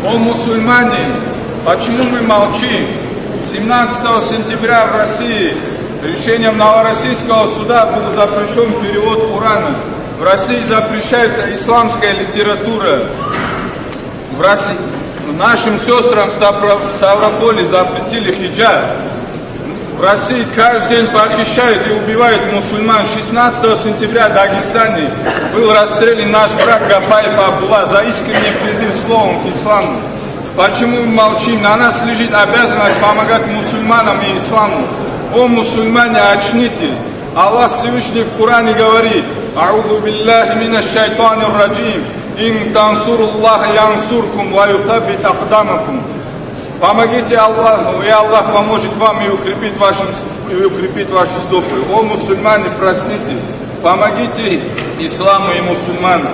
О мусульмане, почему мы молчим? 17 сентября в России решением Новороссийского суда был запрещен перевод Корана. В России запрещается исламская литература. В России нашим сестрам в Ставрополе запретили хиджаб. В России каждый день похищают и убивают мусульман. 16 сентября в Дагестане был расстрелян наш брат Гапаев Абдулла за искренний призыв словом к исламу. Почему мы молчим? На нас лежит обязанность помогать мусульманам и исламу. О мусульмане, очнитесь! Аллах Всевышний в Коране говорит: «А'уду биллахи минаш шайтанир раджим, ин тансуруллаха янсуркум ва юсаббит акдамакум». Помогите Аллаху, и Аллах поможет вам и укрепит ваши стопы. О мусульмане, проснитесь! Помогите исламу и мусульманам.